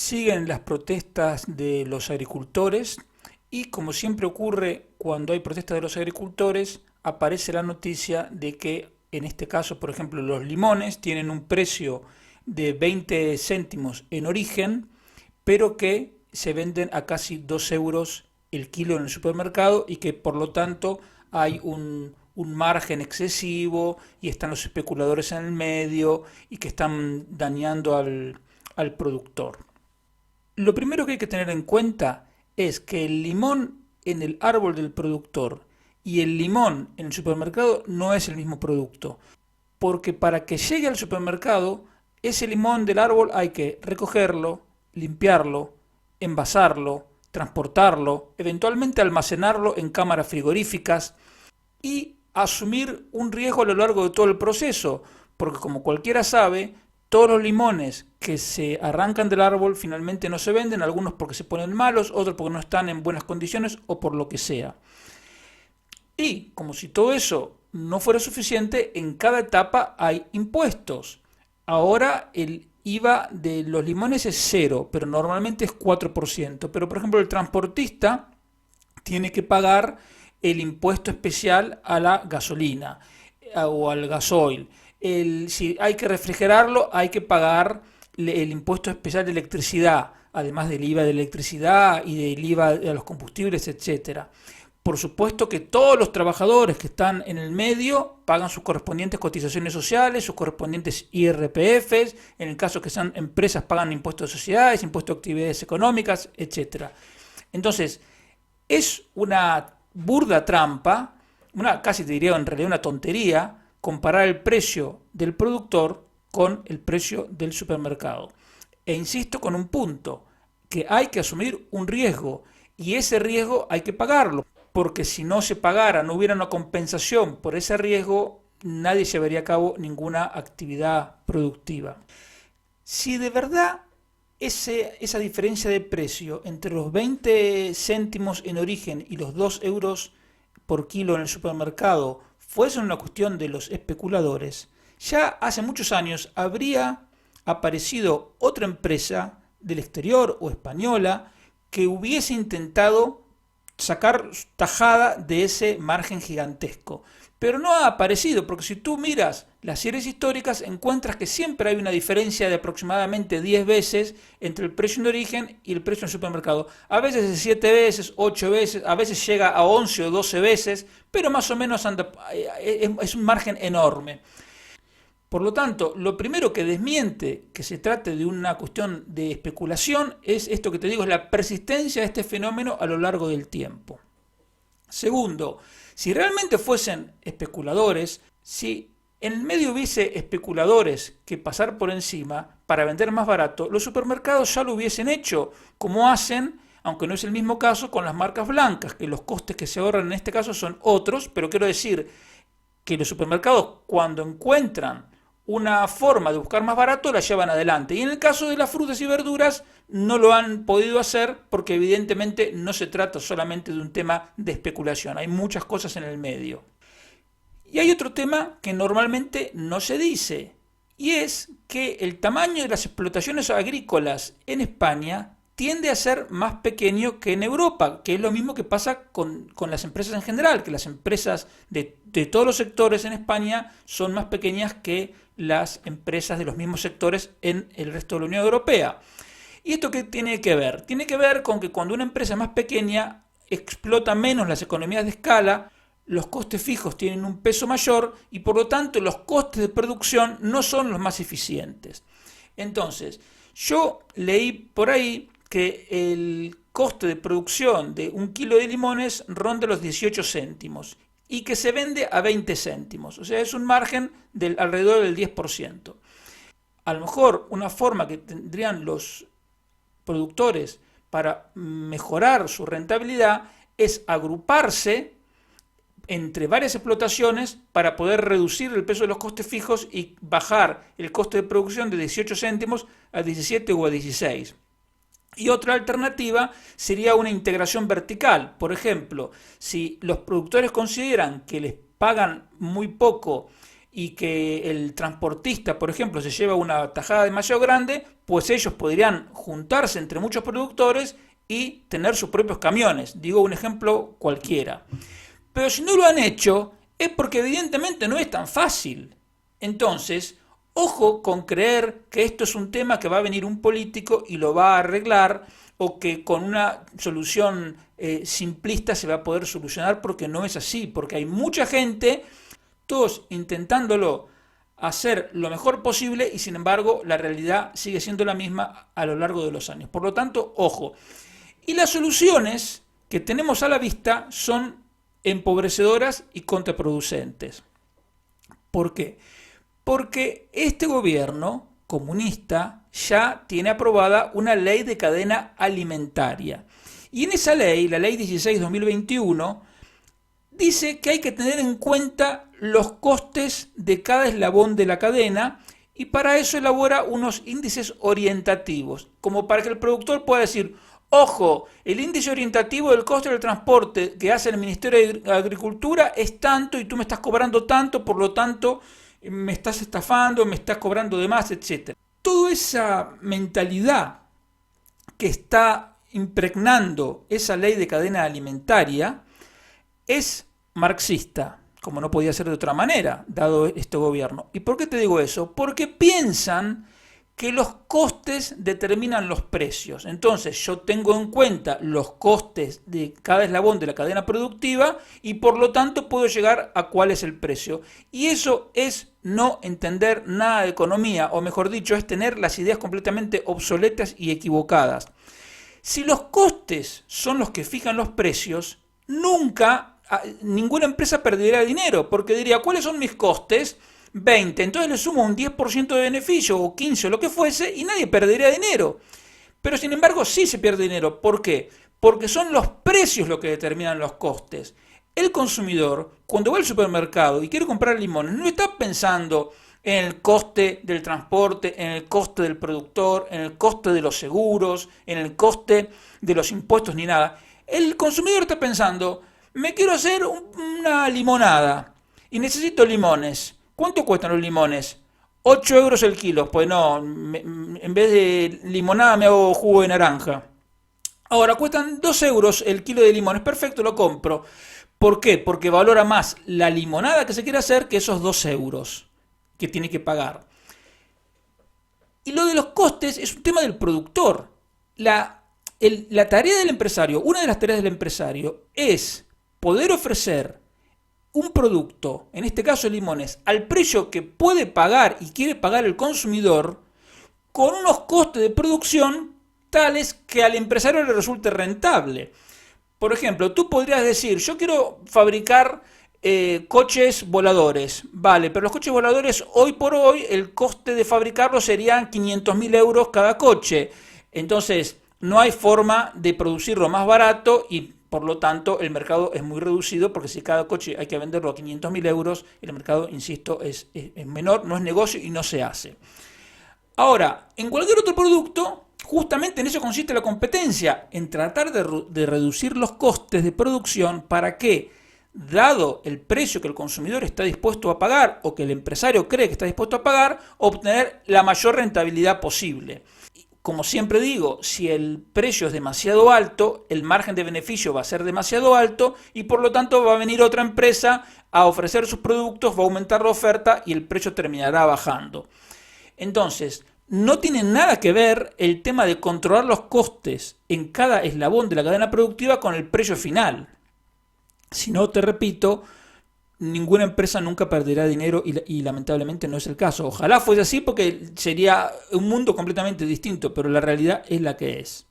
Siguen las protestas de los agricultores y, como siempre ocurre cuando hay protestas de los agricultores, aparece la noticia de que en este caso, por ejemplo, los limones tienen un precio de 20 céntimos en origen, pero que se venden a casi 2 euros el kilo en el supermercado y que por lo tanto hay un margen excesivo y están los especuladores en el medio y que están dañando al productor. Lo primero que hay que tener en cuenta es que el limón en el árbol del productor y el limón en el supermercado no es el mismo producto, porque para que llegue al supermercado, ese limón del árbol hay que recogerlo, limpiarlo, envasarlo, transportarlo, eventualmente almacenarlo en cámaras frigoríficas y asumir un riesgo a lo largo de todo el proceso, porque como cualquiera sabe, todos los limones que se arrancan del árbol finalmente no se venden, algunos porque se ponen malos, otros porque no están en buenas condiciones o por lo que sea. Y como si todo eso no fuera suficiente, en cada etapa hay impuestos. Ahora el IVA de los limones es cero, pero normalmente es 4%. Pero por ejemplo el transportista tiene que pagar el impuesto especial a la gasolina o al gasoil. Si hay que refrigerarlo, hay que pagar el impuesto especial de electricidad, además del IVA de electricidad y del IVA de los combustibles, etcétera. Por supuesto que todos los trabajadores que están en el medio pagan sus correspondientes cotizaciones sociales, sus correspondientes IRPFs, en el caso que sean empresas pagan impuestos de sociedades, impuestos de actividades económicas, etcétera. Entonces, es una burda trampa, casi te diría en realidad una tontería, comparar el precio del productor con el precio del supermercado. E insisto con un punto, que hay que asumir un riesgo y ese riesgo hay que pagarlo, porque si no se pagara, no hubiera una compensación por ese riesgo, nadie llevaría a cabo ninguna actividad productiva. Si de verdad esa diferencia de precio entre los 20 céntimos en origen y los 2 euros por kilo en el supermercado fuese una cuestión de los especuladores, ya hace muchos años habría aparecido otra empresa del exterior o española que hubiese intentado sacar tajada de ese margen gigantesco. Pero no ha aparecido, porque si tú miras las series históricas, encuentras que siempre hay una diferencia de aproximadamente 10 veces entre el precio en origen y el precio en el supermercado. A veces es 7 veces, 8 veces, a veces llega a 11 o 12 veces, pero más o menos es un margen enorme. Por lo tanto, lo primero que desmiente que se trate de una cuestión de especulación es esto que te digo, es la persistencia de este fenómeno a lo largo del tiempo. Segundo, si realmente fuesen especuladores, si en el medio hubiese especuladores que pasar por encima para vender más barato, los supermercados ya lo hubiesen hecho, como hacen, aunque no es el mismo caso, con las marcas blancas, que los costes que se ahorran en este caso son otros, pero quiero decir que los supermercados cuando encuentran una forma de buscar más barato la llevan adelante. Y en el caso de las frutas y verduras no lo han podido hacer porque evidentemente no se trata solamente de un tema de especulación, hay muchas cosas en el medio. Y hay otro tema que normalmente no se dice, y es que el tamaño de las explotaciones agrícolas en España tiende a ser más pequeño que en Europa, que es lo mismo que pasa con las empresas en general, que las empresas de todos los sectores en España son más pequeñas que las empresas de los mismos sectores en el resto de la Unión Europea. ¿Y esto qué tiene que ver? Tiene que ver con que cuando una empresa es más pequeña explota menos las economías de escala, los costes fijos tienen un peso mayor y por lo tanto los costes de producción no son los más eficientes. Entonces, yo leí por ahí que el coste de producción de un kilo de limones ronda los 18 céntimos y que se vende a 20 céntimos, o sea, es un margen del alrededor del 10%. A lo mejor una forma que tendrían los productores para mejorar su rentabilidad es agruparse entre varias explotaciones para poder reducir el peso de los costes fijos y bajar el coste de producción de 18 céntimos a 17 o a 16. Y otra alternativa sería una integración vertical. Por ejemplo, si los productores consideran que les pagan muy poco y que el transportista, por ejemplo, se lleva una tajada demasiado grande, pues ellos podrían juntarse entre muchos productores y tener sus propios camiones. Digo un ejemplo cualquiera. Pero si no lo han hecho, es porque evidentemente no es tan fácil. Entonces, ojo con creer que esto es un tema que va a venir un político y lo va a arreglar, o que con una solución simplista se va a poder solucionar, porque no es así, porque hay mucha gente, todos intentándolo hacer lo mejor posible, y sin embargo la realidad sigue siendo la misma a lo largo de los años. Por lo tanto, ojo. Y las soluciones que tenemos a la vista son empobrecedoras y contraproducentes. ¿Por qué? Porque este gobierno comunista ya tiene aprobada una ley de cadena alimentaria. Y en esa ley, la ley 16/2021, dice que hay que tener en cuenta los costes de cada eslabón de la cadena, y para eso elabora unos índices orientativos, como para que el productor pueda decir: ojo, el índice orientativo del coste del transporte que hace el Ministerio de Agricultura es tanto y tú me estás cobrando tanto, por lo tanto me estás estafando, me estás cobrando de más, etc. Toda esa mentalidad que está impregnando esa ley de cadena alimentaria es marxista, como no podía ser de otra manera, dado este gobierno. ¿Y por qué te digo eso? Porque piensan que los costes determinan los precios. Entonces yo tengo en cuenta los costes de cada eslabón de la cadena productiva y por lo tanto puedo llegar a cuál es el precio. Y eso es no entender nada de economía, o mejor dicho, es tener las ideas completamente obsoletas y equivocadas. Si los costes son los que fijan los precios, nunca ninguna empresa perdería dinero, porque diría: ¿cuáles son mis costes? 20, entonces le sumo un 10% de beneficio, o 15, o lo que fuese, y nadie perdería dinero. Pero sin embargo sí se pierde dinero. ¿Por qué? Porque son los precios los que determinan los costes. El consumidor, cuando va al supermercado y quiere comprar limones, no está pensando en el coste del transporte, en el coste del productor, en el coste de los seguros, en el coste de los impuestos, ni nada. El consumidor está pensando: me quiero hacer una limonada y necesito limones. ¿Cuánto cuestan los limones? 8 euros el kilo. Pues no, en vez de limonada me hago jugo de naranja. Ahora cuestan 2 euros el kilo de limones. Perfecto, lo compro. ¿Por qué? Porque valora más la limonada que se quiere hacer que esos 2 euros que tiene que pagar. Y lo de los costes es un tema del productor. La tarea del empresario, una de las tareas del empresario, es poder ofrecer un producto, en este caso limones, al precio que puede pagar y quiere pagar el consumidor, con unos costes de producción tales que al empresario le resulte rentable. Por ejemplo, tú podrías decir: yo quiero fabricar coches voladores. Vale, pero los coches voladores hoy por hoy el coste de fabricarlos serían 500.000 euros cada coche. Entonces no hay forma de producirlo más barato y por lo tanto el mercado es muy reducido, porque si cada coche hay que venderlo a 500.000 euros, el mercado, insisto, es menor, no es negocio y no se hace. Ahora, en cualquier otro producto, justamente en eso consiste la competencia, en tratar de reducir los costes de producción para que, dado el precio que el consumidor está dispuesto a pagar o que el empresario cree que está dispuesto a pagar, obtener la mayor rentabilidad posible. Como siempre digo, si el precio es demasiado alto, el margen de beneficio va a ser demasiado alto y por lo tanto va a venir otra empresa a ofrecer sus productos, va a aumentar la oferta y el precio terminará bajando. Entonces, no tiene nada que ver el tema de controlar los costes en cada eslabón de la cadena productiva con el precio final. Si no, te repito, ninguna empresa nunca perderá dinero y lamentablemente no es el caso. Ojalá fuese así, porque sería un mundo completamente distinto, pero la realidad es la que es.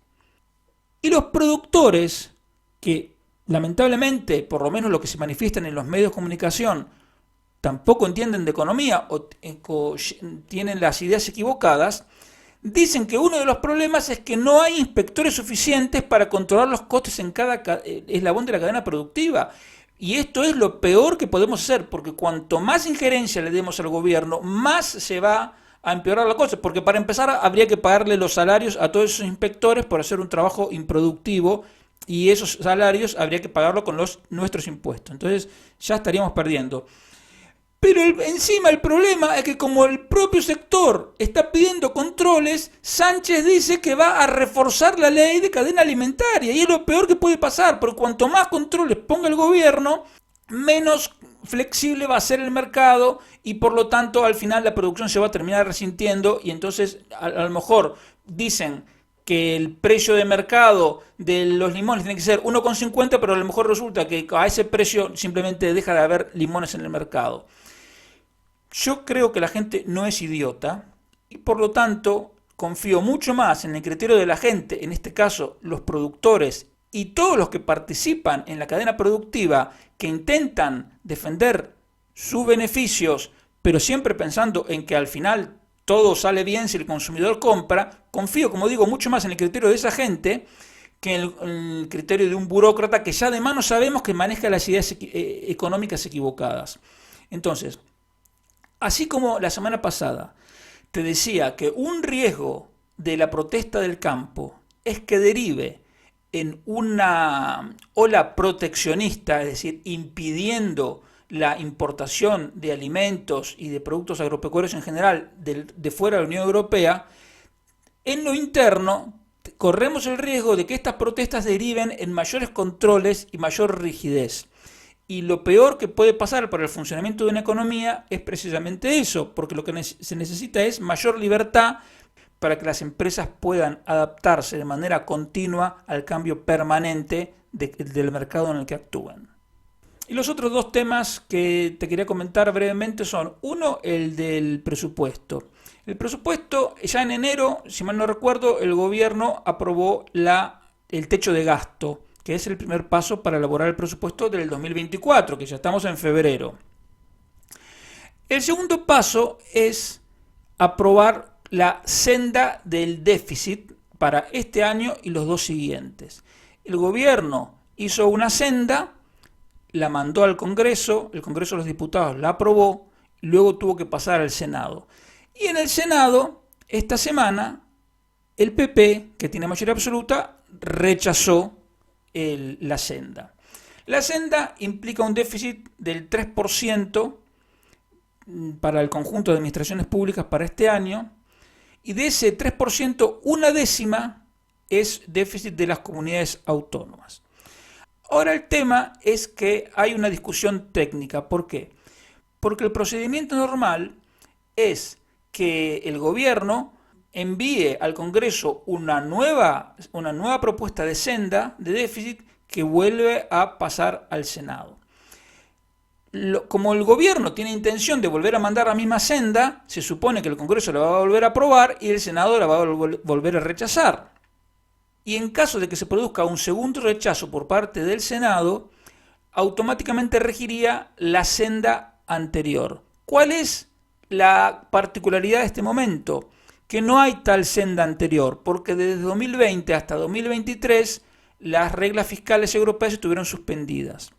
Y los productores, que lamentablemente, por lo menos lo que se manifiestan en los medios de comunicación, tampoco entienden de economía o tienen las ideas equivocadas, dicen que uno de los problemas es que no hay inspectores suficientes para controlar los costes en cada eslabón de la cadena productiva. Y esto es lo peor que podemos hacer, porque cuanto más injerencia le demos al gobierno, más se va a empeorar la cosa. Porque para empezar habría que pagarle los salarios a todos esos inspectores por hacer un trabajo improductivo, y esos salarios habría que pagarlo con nuestros impuestos. Entonces ya estaríamos perdiendo. Pero encima el problema es que como el propio sector está pidiendo controles, Sánchez dice que va a reforzar la ley de cadena alimentaria. Y es lo peor que puede pasar, porque cuanto más controles ponga el gobierno, menos flexible va a ser el mercado y por lo tanto al final la producción se va a terminar resintiendo y entonces a lo mejor dicen que el precio de mercado de los limones tiene que ser 1,50, pero a lo mejor resulta que a ese precio simplemente deja de haber limones en el mercado. Yo creo que la gente no es idiota y por lo tanto confío mucho más en el criterio de la gente, en este caso los productores y todos los que participan en la cadena productiva que intentan defender sus beneficios, pero siempre pensando en que al final todo sale bien si el consumidor compra, confío, como digo, mucho más en el criterio de esa gente que en el criterio de un burócrata que ya de mano sabemos que maneja las ideas económicas equivocadas. Entonces, así como la semana pasada te decía que un riesgo de la protesta del campo es que derive en una ola proteccionista, es decir, impidiendo la importación de alimentos y de productos agropecuarios en general de fuera de la Unión Europea, en lo interno corremos el riesgo de que estas protestas deriven en mayores controles y mayor rigidez. Y lo peor que puede pasar para el funcionamiento de una economía es precisamente eso, porque lo que se necesita es mayor libertad para que las empresas puedan adaptarse de manera continua al cambio permanente del mercado en el que actúan. Y los otros dos temas que te quería comentar brevemente son, uno, el del presupuesto. El presupuesto, ya en enero, si mal no recuerdo, el gobierno aprobó el techo de gasto, que es el primer paso para elaborar el presupuesto del 2024, que ya estamos en febrero. El segundo paso es aprobar la senda del déficit para este año y los dos siguientes. El gobierno hizo una senda, la mandó al Congreso, el Congreso de los Diputados la aprobó, y luego tuvo que pasar al Senado. Y en el Senado, esta semana, el PP, que tiene mayoría absoluta, rechazó la senda. La senda implica un déficit del 3% para el conjunto de administraciones públicas para este año, y de ese 3%, una décima es déficit de las comunidades autónomas. Ahora el tema es que hay una discusión técnica. ¿Por qué? Porque el procedimiento normal es que el gobierno envíe al Congreso una nueva propuesta de senda de déficit que vuelve a pasar al Senado. Como el gobierno tiene intención de volver a mandar la misma senda, se supone que el Congreso la va a volver a aprobar y el Senado la va a volver a rechazar. Y en caso de que se produzca un segundo rechazo por parte del Senado, automáticamente regiría la senda anterior. ¿Cuál es la particularidad de este momento? Que no hay tal senda anterior, porque desde 2020 hasta 2023 las reglas fiscales europeas estuvieron suspendidas.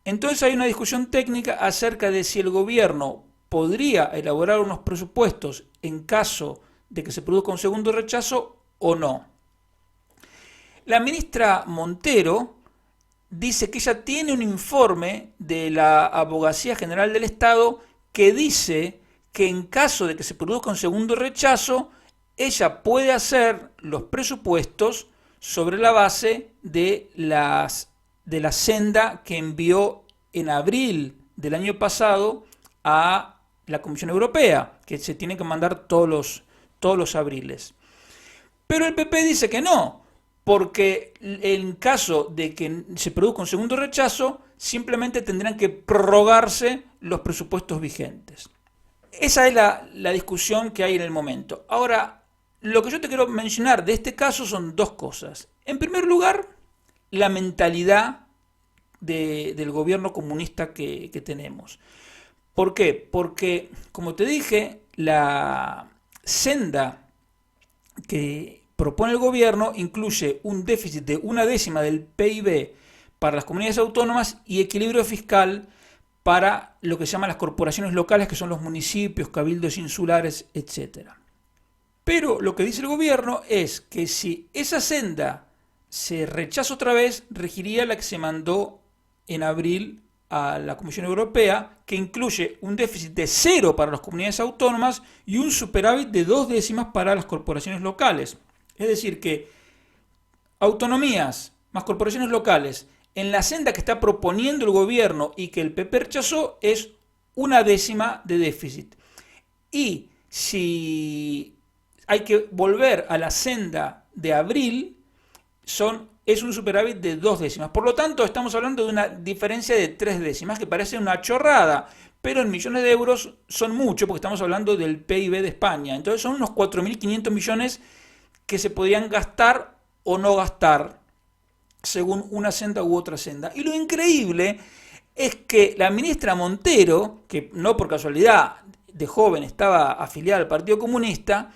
Entonces hay una discusión técnica acerca de si el gobierno podría elaborar unos presupuestos en caso de que se produzca un segundo rechazo o no. La ministra Montero dice que ella tiene un informe de la Abogacía General del Estado que dice que en caso de que se produzca un segundo rechazo, ella puede hacer los presupuestos sobre la base de la senda que envió en abril del año pasado a la Comisión Europea, que se tiene que mandar todos los abriles. Pero el PP dice que no, porque en caso de que se produzca un segundo rechazo, simplemente tendrán que prorrogarse los presupuestos vigentes. Esa es la discusión que hay en el momento. Ahora, lo que yo te quiero mencionar de este caso son dos cosas. En primer lugar, la mentalidad del gobierno comunista que tenemos. ¿Por qué? Porque, como te dije, la senda que propone el gobierno incluye un déficit de una décima del PIB para las comunidades autónomas y equilibrio fiscal para lo que se llaman las corporaciones locales, que son los municipios, cabildos insulares, etc. Pero lo que dice el gobierno es que si esa senda se rechaza otra vez, regiría la que se mandó en abril a la Comisión Europea, que incluye un déficit de 0 para las comunidades autónomas y un superávit de 2 décimas para las corporaciones locales. Es decir, que autonomías más corporaciones locales en la senda que está proponiendo el gobierno y que el PP rechazó es 1 décima de déficit. Y si hay que volver a la senda de abril, es un superávit de 2 décimas. Por lo tanto, estamos hablando de una diferencia de 3 décimas, que parece una chorrada, pero en millones de euros son mucho, porque estamos hablando del PIB de España. Entonces son unos 4.500 millones que se podrían gastar o no gastar, según una senda u otra senda. Y lo increíble es que la ministra Montero, que no por casualidad de joven estaba afiliada al Partido Comunista,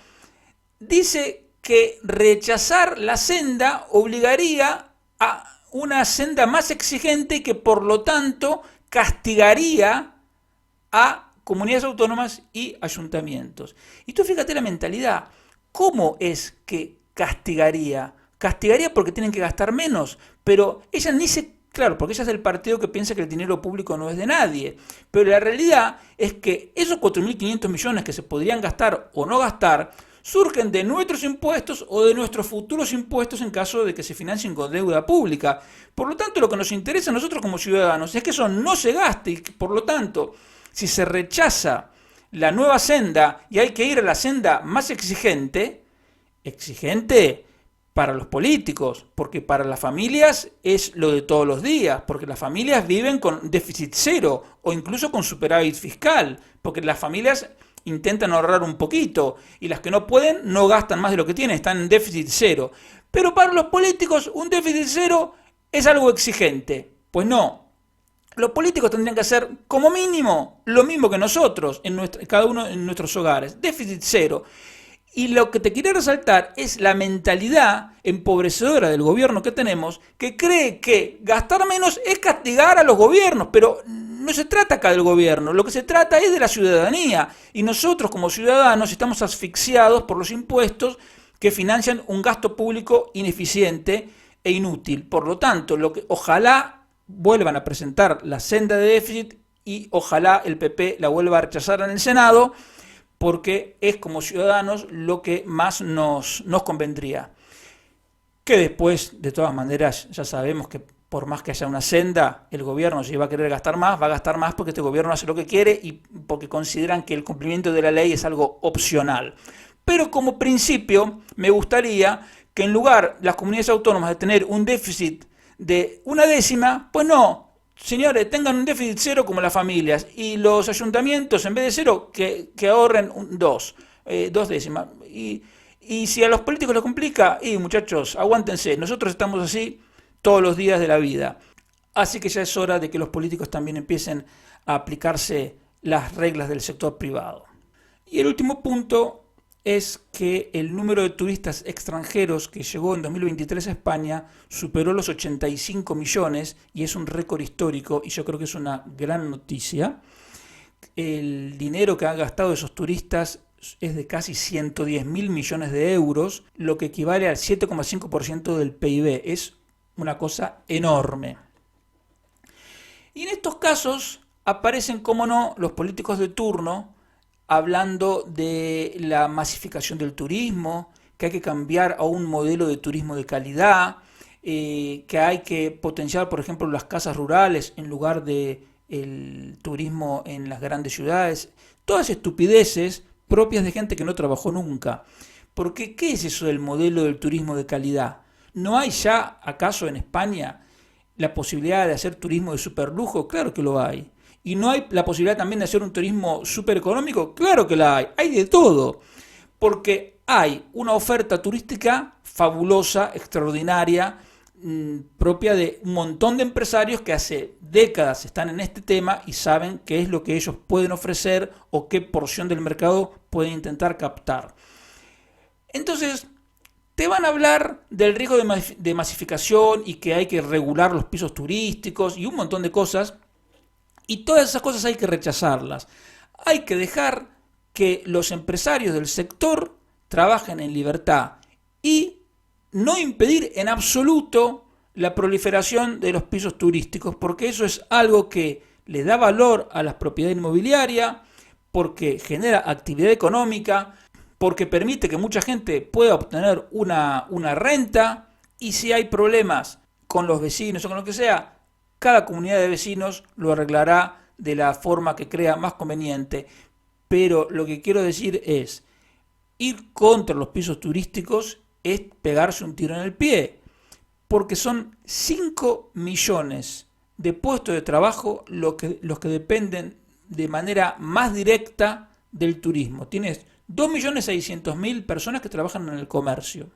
dice que rechazar la senda obligaría a una senda más exigente y que por lo tanto castigaría a comunidades autónomas y ayuntamientos. Y tú fíjate la mentalidad, ¿cómo es que castigaría? Castigaría porque tienen que gastar menos, pero ella ni se... Claro, porque ella es del partido que piensa que el dinero público no es de nadie. Pero la realidad es que esos 4.500 millones que se podrían gastar o no gastar surgen de nuestros impuestos o de nuestros futuros impuestos en caso de que se financien con deuda pública. Por lo tanto, lo que nos interesa a nosotros como ciudadanos es que eso no se gaste y que, por lo tanto, si se rechaza la nueva senda y hay que ir a la senda más exigente para los políticos, porque para las familias es lo de todos los días, porque las familias viven con déficit 0 o incluso con superávit fiscal, porque las familias intentan ahorrar un poquito y las que no pueden no gastan más de lo que tienen, están en déficit 0. Pero para los políticos un déficit 0 es algo exigente. Pues no. Los políticos tendrían que hacer como mínimo lo mismo que nosotros, cada uno en nuestros hogares, déficit 0. Y lo que te quiero resaltar es la mentalidad empobrecedora del gobierno que tenemos, que cree que gastar menos es castigar a los gobiernos, pero no se trata acá del gobierno, lo que se trata es de la ciudadanía. Y nosotros como ciudadanos estamos asfixiados por los impuestos que financian un gasto público ineficiente e inútil. Por lo tanto, ojalá vuelvan a presentar la senda de déficit y ojalá el PP la vuelva a rechazar en el Senado, porque es como ciudadanos lo que más nos convendría. Que después, de todas maneras, ya sabemos que por más que haya una senda, el gobierno si va a querer gastar más, va a gastar más porque este gobierno hace lo que quiere y porque consideran que el cumplimiento de la ley es algo opcional. Pero como principio, me gustaría que en lugar las comunidades autónomas de tener un déficit de 1 décima, pues no, señores, tengan un déficit 0 como las familias y los ayuntamientos en vez de 0 que ahorren 2 décimas. Y si a los políticos les complica, muchachos, aguántense, nosotros estamos así todos los días de la vida. Así que ya es hora de que los políticos también empiecen a aplicarse las reglas del sector privado. Y el último punto es que el número de turistas extranjeros que llegó en 2023 a España superó los 85 millones y es un récord histórico y yo creo que es una gran noticia. El dinero que han gastado esos turistas es de casi 110.000 millones de euros, lo que equivale al 7,5% del PIB. Es una cosa enorme. Y en estos casos aparecen, como no, los políticos de turno hablando de la masificación del turismo, que hay que cambiar a un modelo de turismo de calidad, que hay que potenciar, por ejemplo, las casas rurales en lugar de el turismo en las grandes ciudades. Todas estupideces propias de gente que no trabajó nunca. Porque, ¿qué es eso del modelo del turismo de calidad? ¿No hay ya, acaso en España, la posibilidad de hacer turismo de superlujo? Claro que lo hay. ¿Y no hay la posibilidad también de hacer un turismo súper económico? Claro que la hay de todo, porque hay una oferta turística fabulosa, extraordinaria, propia de un montón de empresarios que hace décadas están en este tema y saben qué es lo que ellos pueden ofrecer o qué porción del mercado pueden intentar captar. Entonces, te van a hablar del riesgo de masificación y que hay que regular los pisos turísticos y un montón de cosas. Y todas esas cosas hay que rechazarlas. Hay que dejar que los empresarios del sector trabajen en libertad y no impedir en absoluto la proliferación de los pisos turísticos, porque eso es algo que le da valor a la propiedad inmobiliaria, porque genera actividad económica, porque permite que mucha gente pueda obtener una renta, y si hay problemas con los vecinos o con lo que sea, cada comunidad de vecinos lo arreglará de la forma que crea más conveniente. Pero lo que quiero decir es, ir contra los pisos turísticos es pegarse un tiro en el pie, porque son 5 millones de puestos de trabajo los que dependen de manera más directa del turismo. Tienes 2.600.000 personas que trabajan en el comercio,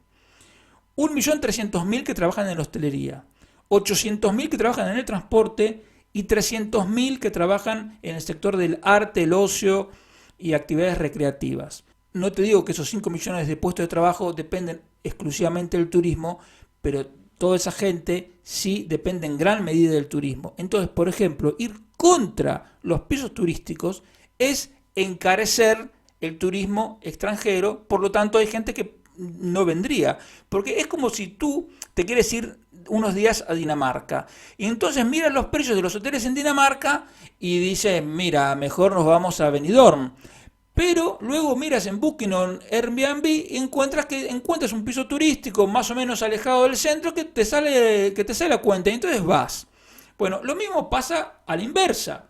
1.300.000 que trabajan en la hostelería, 800.000 que trabajan en el transporte y 300.000 que trabajan en el sector del arte, el ocio y actividades recreativas. No te digo que esos 5 millones de puestos de trabajo dependen exclusivamente del turismo, pero toda esa gente sí depende en gran medida del turismo. Entonces, por ejemplo, ir contra los pisos turísticos es encarecer el turismo extranjero, por lo tanto hay gente que no vendría, porque es como si tú te quieres ir unos días a Dinamarca y entonces miras los precios de los hoteles en Dinamarca y dices, mira, mejor nos vamos a Benidorm. Pero luego miras en Booking o en Airbnb y encuentras un piso turístico más o menos alejado del centro que te sale a cuenta y entonces vas. Bueno, lo mismo pasa a la inversa.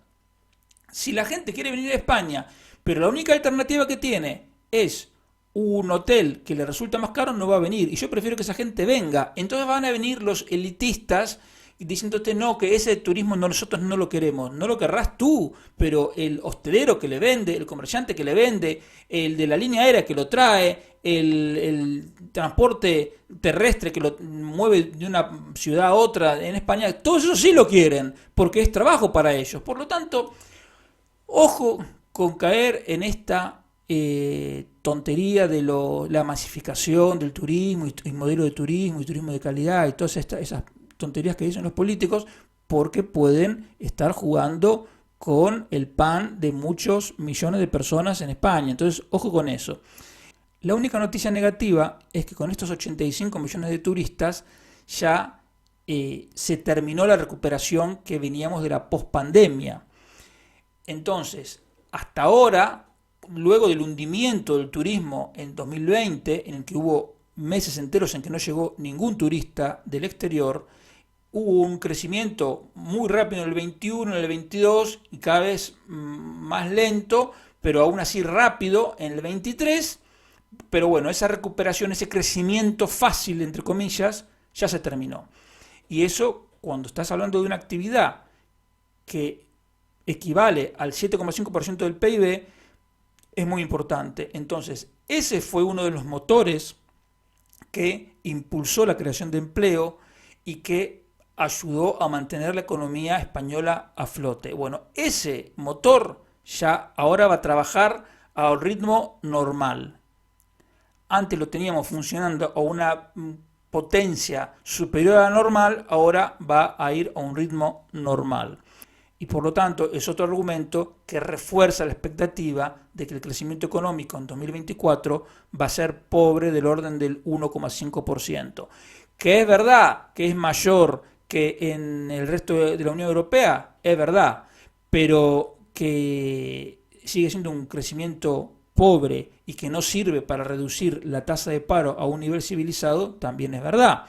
Si la gente quiere venir a España, pero la única alternativa que tiene es un hotel que le resulta más caro, no va a venir. Y yo prefiero que esa gente venga. Entonces van a venir los elitistas diciéndote no, que ese turismo nosotros no lo queremos. No lo querrás tú, pero el hostelero que le vende, el comerciante que le vende, el de la línea aérea que lo trae, el transporte terrestre que lo mueve de una ciudad a otra en España, todos esos sí lo quieren, porque es trabajo para ellos. Por lo tanto, ojo con caer en esta tontería de la masificación del turismo y modelo de turismo y turismo de calidad y todas esas tonterías que dicen los políticos, porque pueden estar jugando con el pan de muchos millones de personas en España. Entonces, ojo con eso. La única noticia negativa es que con estos 85 millones de turistas ya se terminó la recuperación que veníamos de la pospandemia. Entonces, hasta ahora, luego del hundimiento del turismo en 2020, en el que hubo meses enteros en que no llegó ningún turista del exterior, hubo un crecimiento muy rápido en el 21, en el 22 y cada vez más lento, pero aún así rápido en el 23. Pero bueno, esa recuperación, ese crecimiento fácil, entre comillas, ya se terminó. Y eso, cuando estás hablando de una actividad que equivale al 7,5% del PIB, es muy importante. Entonces, ese fue uno de los motores que impulsó la creación de empleo y que ayudó a mantener la economía española a flote. Bueno, ese motor ya ahora va a trabajar a un ritmo normal. Antes lo teníamos funcionando a una potencia superior a la normal, ahora va a ir a un ritmo normal. Y por lo tanto es otro argumento que refuerza la expectativa de que el crecimiento económico en 2024 va a ser pobre del orden del 1,5%. Que es verdad que es mayor que en el resto de la Unión Europea, es verdad, pero que sigue siendo un crecimiento pobre y que no sirve para reducir la tasa de paro a un nivel civilizado, también es verdad.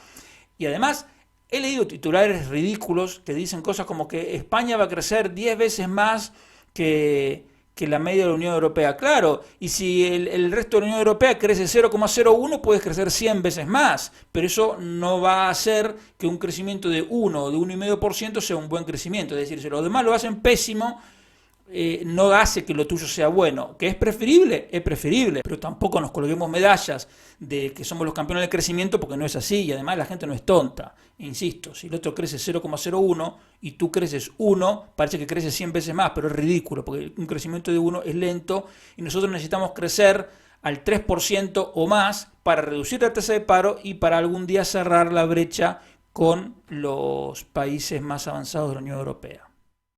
Y además, he leído titulares ridículos que dicen cosas como que España va a crecer 10 veces más que la media de la Unión Europea. Claro, y si el resto de la Unión Europea crece 0,01, puedes crecer 100 veces más, pero eso no va a hacer que un crecimiento de 1 o de 1,5% sea un buen crecimiento. Es decir, si los demás lo hacen pésimo, no hace que lo tuyo sea bueno. ¿Que es preferible, pero tampoco nos colguemos medallas de que somos los campeones del crecimiento, porque no es así, y además la gente no es tonta. Insisto, si el otro crece 0,01 y tú creces 1, parece que crece 100 veces más, pero es ridículo, porque un crecimiento de 1 es lento y nosotros necesitamos crecer al 3% o más para reducir la tasa de paro y para algún día cerrar la brecha con los países más avanzados de la Unión Europea.